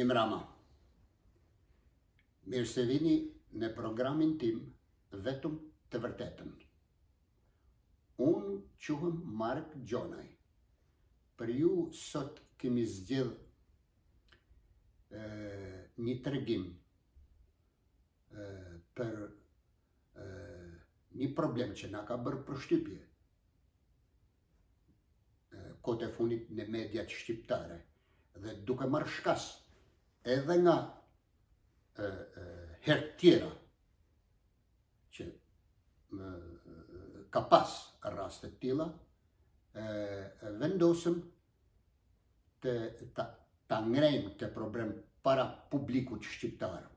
Jim Rama. Mirë se vini në programin tim vetëm të vërtetën. Unë quhem Mark Gjonaj. Për ju sot kemi zgjedh një tregim për një problem që na ka bërë përshtypje kohët e fundit në mediat shqiptare dhe duke marrë shkas edhe nga herë tjera që ka pas rastet tilla, vendosëm ta ngrejmë këtë problem para publikut shqiptar.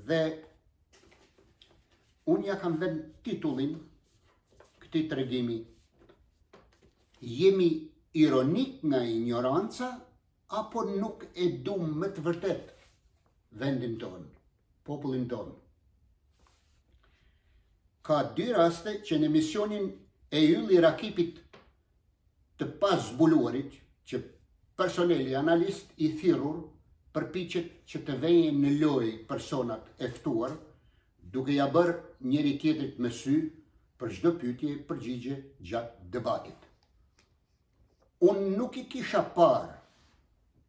Dhe unë ja kam vënë titullin këtij tregimi: jemi ironik nga ignoranca apo nuk e duam me të vërtet vendin tonë, popullin tonë? Ka dy raste që në emisionin e Ylli Rakipit të pazbuluarit, që personeli analist i thirrur përpiqet që të vejnë në lojë personat e ftuar, duke ja bërë njëri tjetrit me sy për çdo pyetje përgjigje gjatë debatit. Unë nuk i kisha parë,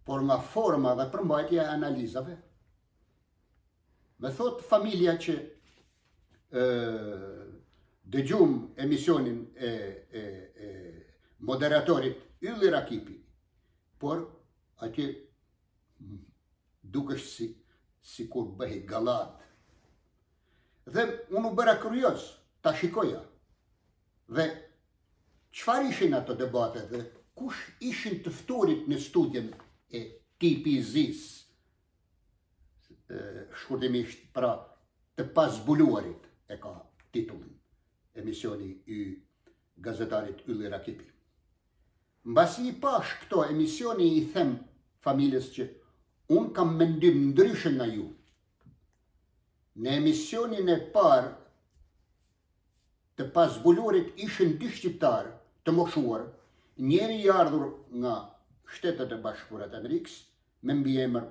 por nga forma dhe përmbajtja e analizave, me thot familja që dëgjum emisionin e moderatorit Ylli Rakipi, por atje dukesh si kur bëhej gallat. Dhe unë u bëra kurioz ta shikoja. Dhe çfarë ishin ato debate dhe kush ishin të ftuarit në studion e TPZ-s, shkurtimisht pra të pazbuluarit e ka titullin emisioni i gazetarit Ylli Rakipi. Mbasi i pash këto emisioni, i them familjes që unë kam mendim ndryshe nga ju. Në emisionin e parë të pazbuluarit ishin dy shqiptar të moshuar, njëri i ardhur nga Shtetet e Bashkuara të Amerikës, me mbiemër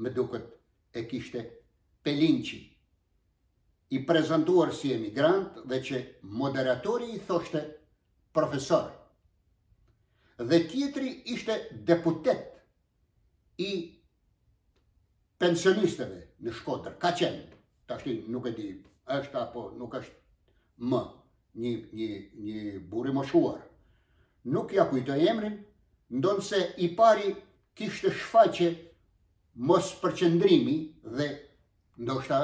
më duket e kishte Pelinqi, i prezantuar si emigrant dhe që moderatori i thoshte profesor. Dhe tjetri ishte deputet i pensionistëve në Shkodër, ka qenë, tashti nuk e di, është apo nuk është më, një burr i moshuar. Nuk ja kujtoj emrin, ndonë se i pari kishte shfaqje mos përqendrimi dhe ndoshta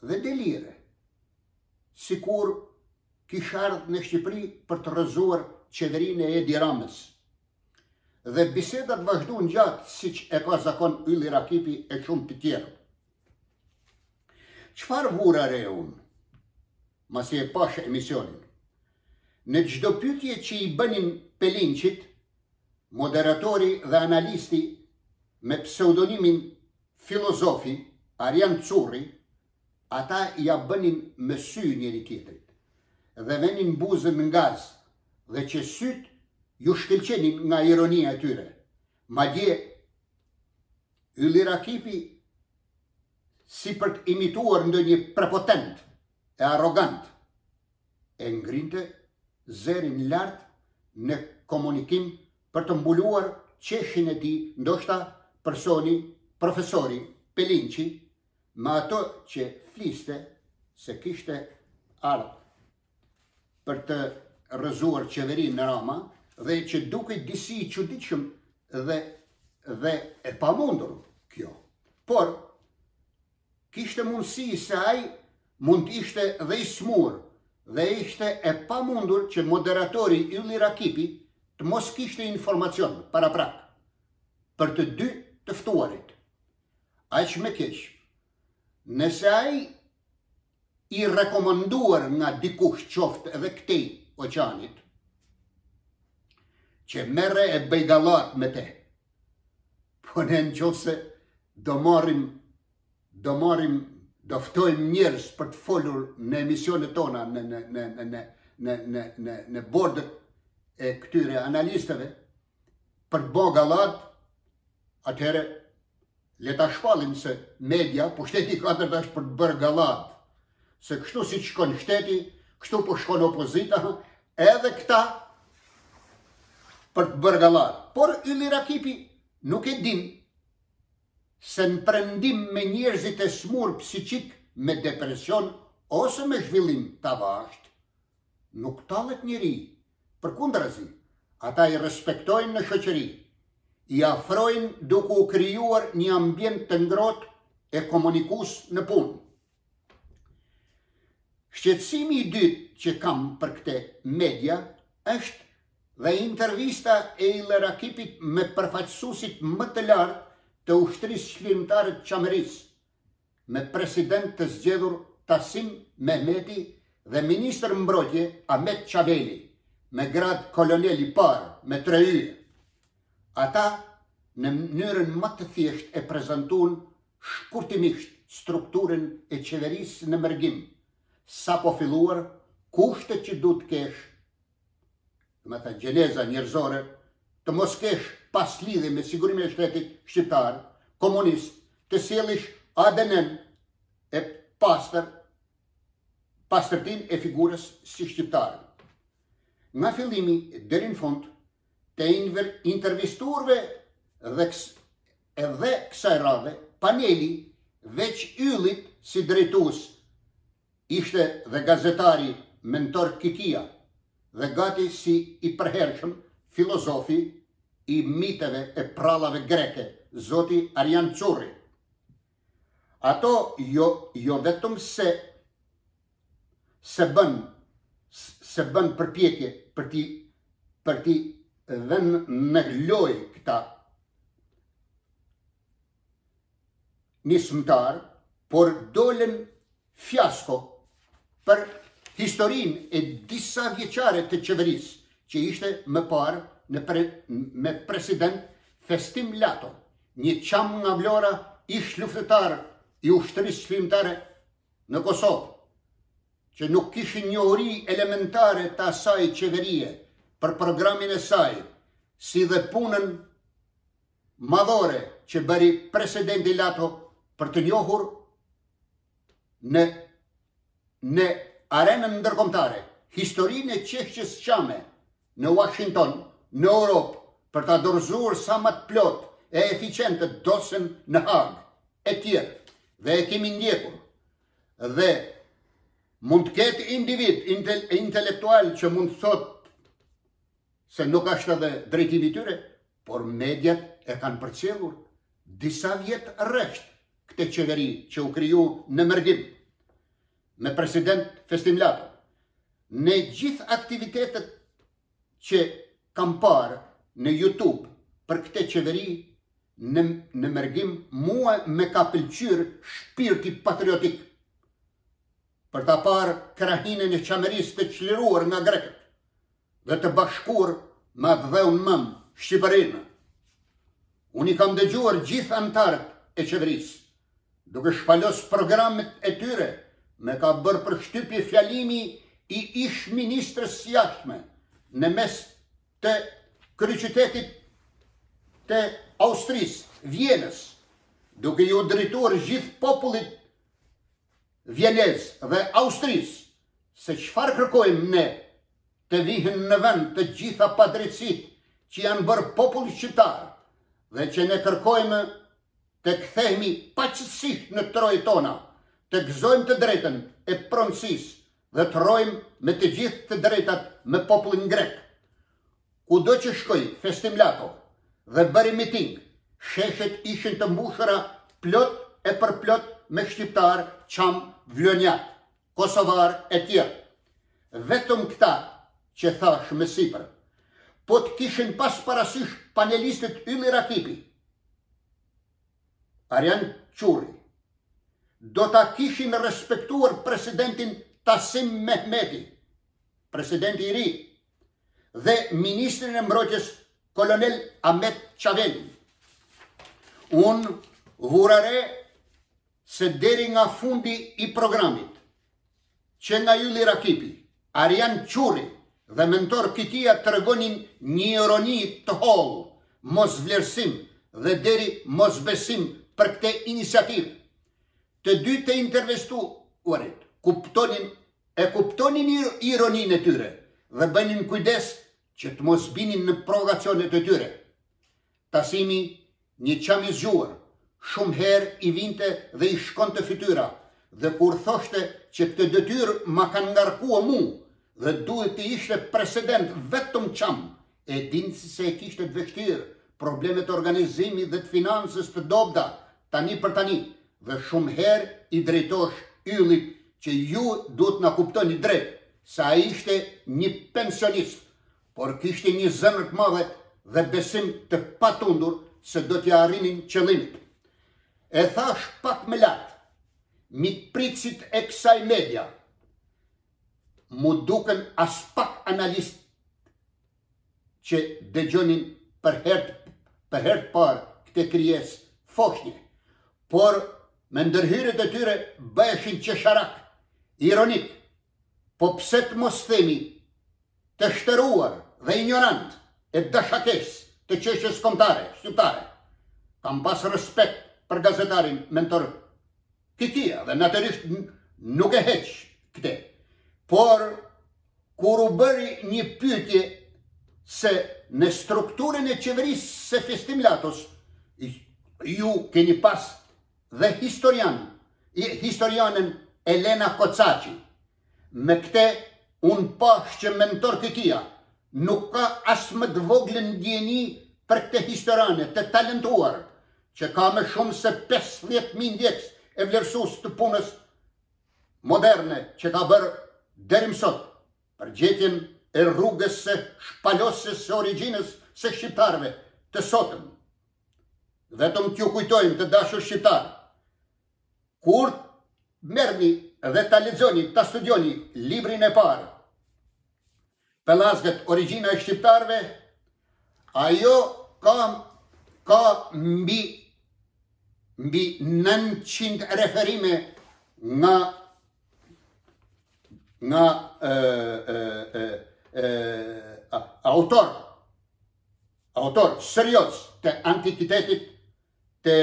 dhe delire, sikur kish ardhur në Shqipëri për të rrëzuar qeverinë e Edi Ramës. Dhe bisedat vazhduan gjatë, siç e ka zakon Ylli Rakipi e shumë të tjerë. Çfarë vura re unë, masi e pash emisionin? Në çdo pyetje që i bënin Pelinqit, moderatori dhe analisti me pseudonimin filozofi Arjan Curri, ata ja bënin me sy njëri tjetrit dhe venin buzën në gaz, dhe që syt ju shkëlqenin nga ironia e tyre. Madje Ylli Rakipi, si për të imituar ndonjë prepotent e arrogant, e ngrinte zërin lart në komunikim për të mbuluar qeshin e tij, ndoshta profesori Pelinqi, me ato që fliste se kishte ardhur për të rrëzuar qeverinë në Rama dhe që dukej disi i çuditshëm dhe e pamundur kjo. Por kishte mundësi se ai mund të ishte dhe i smur dhe ishte e pamundur që moderatori Ylli Rakipi të mos kishte informacion paraprak për të dy të ftuarit. Aq më keq, nëse ai i rekomanduar nga dikush, qoftë edhe këtej oqanit, që merre e bëj gallat me te, po ne nëse do ftojmë njerëz për të folur në emisionet tona, në bordet e këtyre analistëve, për të bë gallat, atëherë le ta shpallim se media, po shteti ka është për të bërë gallat. Se kështu si shkon shteti, kështu po shkon opozita, edhe këta për të bërë gallat. Por Ylli Rakipi nuk e din se në prendim me njerëzit e smur psiqik me depresion ose me zhvillim të avasht, nuk tallet njeri. Përkundrazi, ata i respektojnë në shoqëri, i afrojnë duke u krijuar një ambient të ngrohtë e komunikus në punë. Shqetësimi i dytë që kam për këtë media është dhe intervista e Ylli Rakipit me përfaqësuesit më të lartë të ushtrisë çlirimtare të Çamerisë, me president të zgjedhur Tasim Mehmeti dhe ministër mbrojtje Ahmet Çaveli, me grad kolonel i parë, me 3 yje. Ata në mënyrën më të thjeshtë e prezantuan shkurtimisht strukturën e qeverisë në mërgim, sa po filluar, kushtet që du të kesh, me ta gjeneza njerëzore, të mos kesh pas lidhje me sigurimin e shtetit shqiptar, komunist, të sjellësh ADN e pastërtin e figurës si shqiptar. Nga fillimi deri në fund të intervistuarve dhe kësaj radhe, paneli veç Yllit si drejtues ishte dhe gazetari Mentor Kikia dhe gati si i përhershëm filozofi i miteve e prallave greke, zoti Arjan Curri. Ato jo vetëm se bën përpjekje për ti vënë në lojë këta nismëtar, por dolen fiasko për historinë e disa vjeçare të qeverisë, që ishte më parë me president Festim Lato, një qam nga Vlora, ish luftëtar i ushtrisë çlirimtare në Kosovë, që nuk kishin njohuri elementare të asaj qeverie për programin e saj, si dhe punën madhore që bëri presidenti Lato për të njohur në arenën ndërkombëtare historinë e qeshjes qame në Washington, në Europë, për ta dorëzuar sa më të plot e eficiente dosën në Hag, e tjerë, dhe e kemi ndjekur. Dhe mund të ketë individ intelektual që mund të thotë se nuk është edhe drejtimi i tyre, por mediat e kanë përcjellur disa vjet rresht këtë qeveri që u kriju në mërgim me president Festim Lato. Në gjithë aktivitetet që kam parë në YouTube për këtë qeveri në mërgim, mua me ka pëlqyer shpirti patriotik për ta parë krahinën e Çamerisë të çliruar nga grekët dhe të bashkuar me dheun mëm Shqipërinë. Unë i kam dëgjuar gjithë anëtarët e qeverisë, duke shpalos programet e tyre, me ka bërë përshtypje fjalimi i ish ministrës jashtme në mes të kryeqytetit të Austrisë, Vjenës, duke ju drejtuar gjithë popullit vjenez dhe Austrisë, se çfarë kërkojmë ne, të vihen në vend të gjitha padrejtësitë që janë bërë popullit shqiptar, dhe që ne kërkojmë të kthehemi paqësisht në trojë tona, të gëzojmë të drejtën e pronësisë dhe të rrojmë me të gjithë të drejtat me popullin grek. Kudo që shkoi Festim Lato dhe bëri miting, sheshet ishin të mbushura plot e përplot me shqiptar, qam, vlonjak, kosovar e tjerë. Vetëm këta që thash më sipër, po të kishin pas parasysh panelistët Ylli Rakipi, Arjan Curri, do ta kishin respektuar presidentin Tasim Mehmeti, presidenti i ri, dhe ministrin e mbrojtjes kolonel Ahmet Çaveli. Unë vurare se deri nga fundi i programit, që nga Ylli Rakipi, Arjan Curri dhe Mentor Kitia të tregonin një ironi të hollë, mos vlerësim dhe deri mosbesim për këte iniciativë. Të dy të intervestuarit kuptonin ironinë e tyre dhe bënin kujdes që të mos binin në provokacionet e tyre. Tasimi, një qam i zgjuar, shumë herë i vinte dhe i shkonte fytyra, dhe kur thoshte që këtë detyrë ma kanë ngarkua mu dhe duhet të ishte presedent vetëm qam, e dinë se e kishte të vështirë problemet organizimi dhe të financës të dobda, tani për tani, dhe shumë herë i drejtosh yllit që ju duhet na kuptoni drejt, sa a ishte një pensionist, por kishte një zemër të madhe dhe besim të patundur se do t'ja arrinin qëllimit. E thash pak me lartë, mikpritësit e kësaj media, mu duken as pak analist që dëgjonin për herë parë këte krijes foshnje, por me ndërhyrjet e tyre bëheshin qesharak, ironik, po pse të mos themi të shtëruar dhe ignorant e dashakes të qeshjes kombëtare, shqiptare. Kam pas respekt për gazetarin mentor Kikia dhe natyrisht nuk e heq këte. Por, kur u bëri një pyetje se në strukturën e qeverisë së Festim Latos, ju keni pas dhe historianën Elena Kocaci. Me këte, unë pash që mentor Kikia nuk ka as më të voglën ndjeni për këte historiane të talentuar, që ka më shumë se 50.000 ndjekës e vlerësus të punës moderne që ka bërë deri më sot, për gjetjen e rrugës së shpalosjes së origjinës së shqiptarëve të sotëm. Vetëm t'ju kujtojmë të dashur shqiptarë, kur merrni dhe ta lexoni, ta studioni librin e parë, Pelazgët, origjina e shqiptarëve, ajo ka mbi 900 referime nga autor serioz të antikitetit të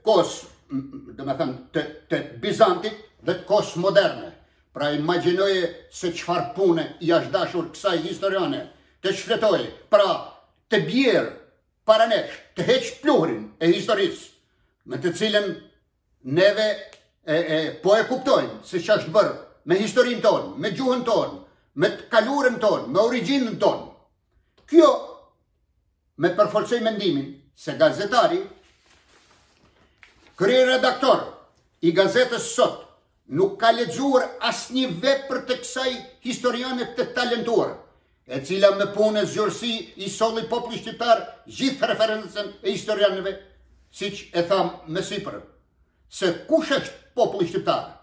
kohës, të Bizantit dhe të kohës moderne. Pra imagjinoje se çfarë pune i është dashur kësaj historiane, të shfletoje, pra të bjerë para nesh, të heq pluhurin e historisë, me të cilën neve po e kuptojnë se që është bërë me historinë tonë, me gjuhën tonë, me të kalurën tonë, me origjinën tonë. Kjo me përforcoj mendimin se gazetari, kryeredaktor i gazetës sot, nuk ka lexuar asnjë vepër të kësaj historiane të talentuar, e cila me punë e zgjorësi i solli populli shqiptar gjithë referencën e historianëve, siç e tham më sipër, se kush është populli shqiptar,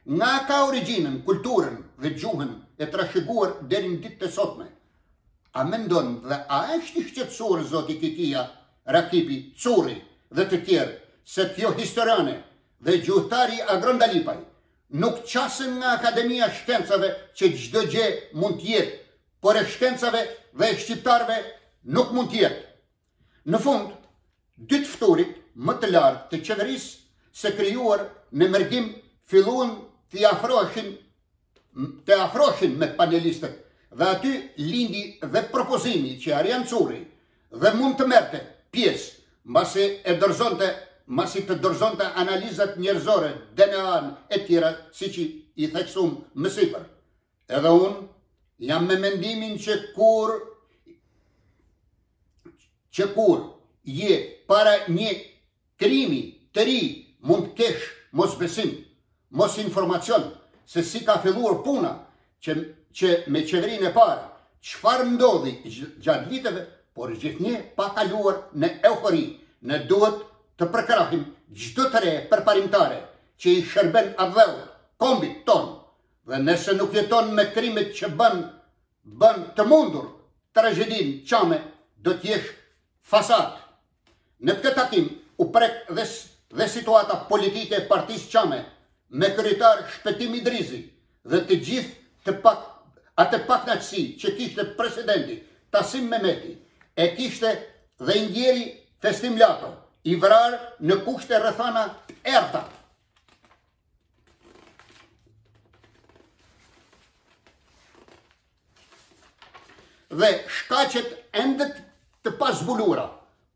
nga ka origjinën, kulturën dhe gjuhën e trashëguar deri në ditët e sotme. A mendon dhe a është i shqetësuar zoti Kikia, Rakipi, Curri dhe të tjerë, se kjo historiane dhe gjuhëtari Agron Dalipaj nuk qasën nga Akademia e Shkencave që çdo gjë mund të jetë, por e shkencave dhe e shqiptarëve nuk mund të jetë. Në fund, dy të fturit më të lartë të qeverisë se krijuar në mërgim filluan të afroheshin me panelistët dhe aty lindi dhe propozimi që Arjan Curri dhe mund të merrte pjesë mbasi të dorëzonte analizat njerëzore, DNA-n e tjera, siç i theksum më sipër. Edhe unë jam me mendimin që kur je para një krimi të ri, mund të kesh mos besim, mos informacion se si ka filluar puna që me qeverinë e parë, çfarë ndodhi gjatë viteve, por gjithnjë pa kaluar në eufori, ne duhet të përkrahim çdo të re përparimtare që i shërben avdheu kombit ton, dhe nëse nuk jeton me krimet që bën të mundur tragjedin qame, do t'jesh fasad. Në këtë takim u prek dhe situata politike e partisë qame me kryetar Shpetim Idrizi dhe të gjithë atë pakënaqësi që kishte presidenti Tasim Mehmeti e kishte dhe i ndjeri Festim Lato, i vrarë në kushte rrethana errta. Dhe shkaqet endet të pazbulura,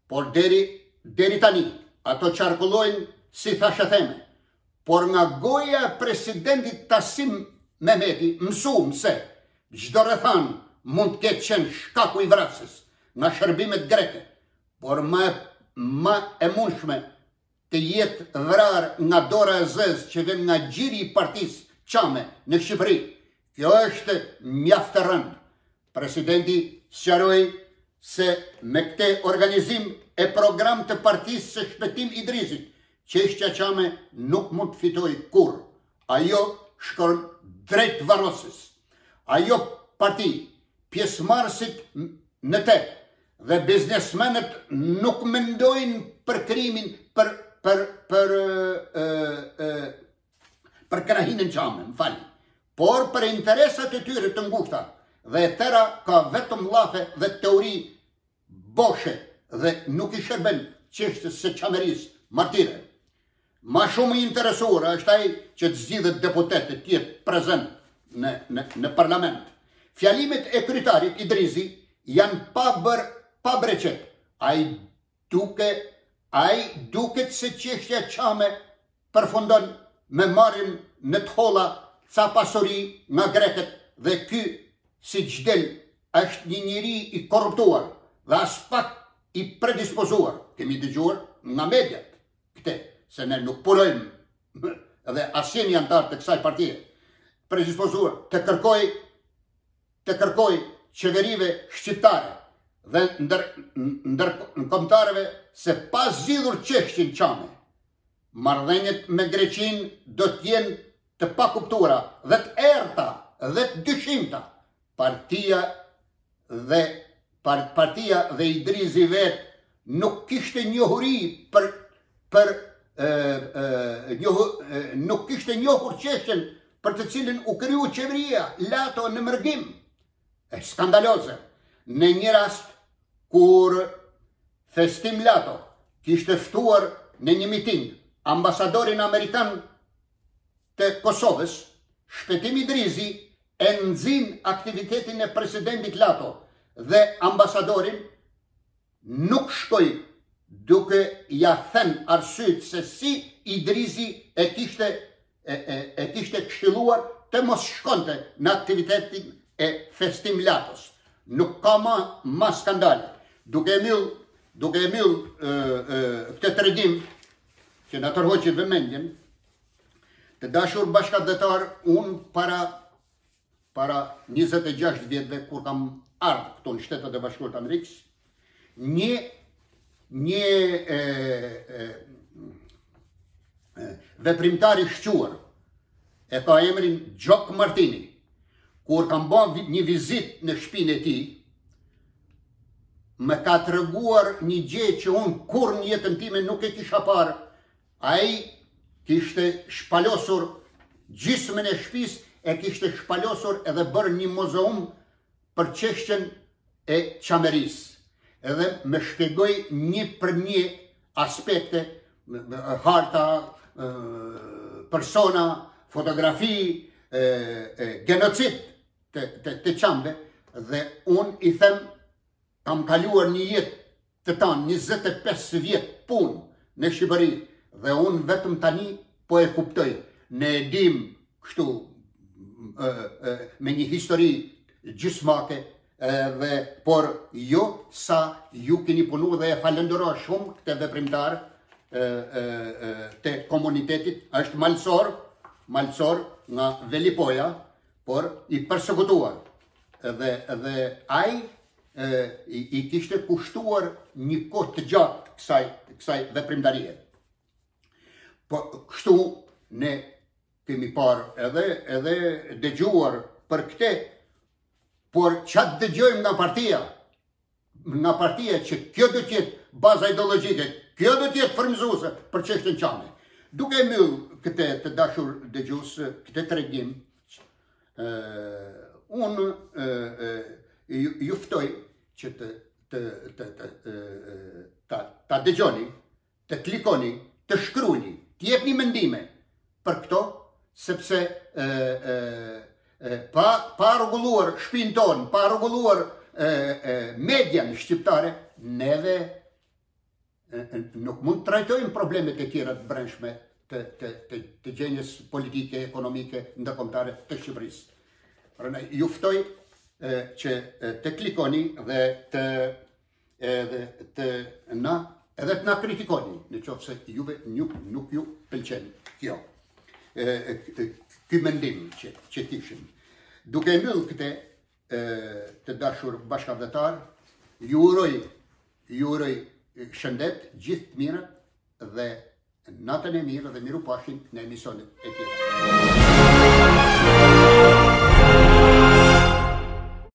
por deri tani ato qarkullojnë si thashë theme. Por nga goja e presidentit Tasim Mehmeti mësuam se çdo rrethan mund të ketë qenë shkaku i vrasjes nga shërbimet greke, por më e mundshme të jetë vrarë nga dora e zezë që vjen nga gjiri i partisë Çame në Shqipëri. Kjo është mjaft e rëndë. Presidenti sqaroi se me këtë organizim e program të partisë së Shpëtim Idrizit, çështja Çame nuk mund të fitojë kurrë. Ajo shkon drejt varrosjes. Ajo parti, pjesëmarrësit në te dhe biznesmenët nuk mendojnë për krimin, për krahinën Çame, më falni, por për interesat e tyre të ngushta. Dhe e tëra ka vetëm llafe dhe teori boshe dhe nuk i shërben çështjes së çamerisë martire. Ma shumë i interesuar është ai që të zgjidhet deputetët të jetë prezent në parlament. Fjalimet e kryetarit Idrizi janë pa breqet. Ai duket se çështja Çame përfundon me marrjen në të holla ca pasuri nga greket dhe ky si çdel është një njeri i korruptuar dhe as pak i predispozuar. Kemi dëgjuar nga mediat këtë, se ne nuk punojmë dhe as jemi antar të kësaj partie. Predispozuar të kërkoj qeverive shqiptare dhe ndërkombëtarëve se pa zgjidhur çështjen Çame, marrëdhëniet me Greqinë do të jenë të pakuptuara dhe të errta dhe të dyshimta. Partia dhe Idrizi vet nuk kishte njohuri nuk kishte njohur çështjen për të cilën u kriju qeveria Lato në mërgim. Skandaloze. Në një rast kur Festim Lato kishte ftuar në një miting ambasadorin amerikan të Kosovës, Shpëtim Idrizi e nxin aktivitetin e presidentit Lato dhe ambasadorin nuk shkoi duke ja thënë arsyet se si Idrizi e kishte këshilluar të mos shkonte në aktivitetin e Festim Latos. Nuk ka ma skandale. Duke mbyll këtë tregim që na tërhoqi vëmendjen, të dashur bashkëdhetar, unë para 26 vjetëve kur kam ardhur këtu në Shtetet e Bashkuara të Amerikës, një veprimtar i shquar e ka emrin Gjok Martini, kur kam bën një vizitë në shtëpinë e tij, më ka treguar një gjë që unë kurrë në jetën time nuk e kisha parë. Ai kishte shpalosur gjysmën e shtëpisë, e kishte shpalosur edhe bërë një muzeum për çështjen e çamerisë. Edhe më shpjegoi një për një aspekte, harta, persona, fotografi, genocid të Çamve, dhe unë i them, kam kaluar një jetë të tanë, 25 vjetë punë në Shqipëri, dhe unë vetëm tani po e kuptoj. Ne e dim kështu me një histori gjysmake, por jo sa ju keni punu dhe e falenderoj shumë këtë veprimtar të komunitetit. Është malsor nga Velipoja, por i persekutuar. Dhe ai i kishte kushtuar një kohë të gjatë kësaj veprimtarie. Po kështu ne kemi parë edhe dëgjuar për këtë, por çat dëgjojmë nga partia që kjo do të jetë baza ideologjike, kjo do të jetë frymëzuese për çështjen Çame. Duke mbyll këtë, të dashur dëgjues, këtë tregim, unë ju ftoj që ta dëgjoni, të klikoni, të shkruani, të jepni mendime për këto, sepse pa rregulluar shtëpinë tonë, pa rregulluar median shqiptare, neve nuk mund të trajtojmë problemet e tjera të brendshme të gjendjes politike, ekonomike, ndërkombëtare të Shqipërisë. Prandaj ju ftoj që të klikoni dhe të na kritikoni, në qoftë se juve nuk ju pëlqen kjo. Ky mendim që kishim. Duke mbyll këtë, të dashur bashkëdhetar, ju uroj shëndet, gjithë të mirët dhe natën e mirë dhe mirupafshim në emisionet e tjera.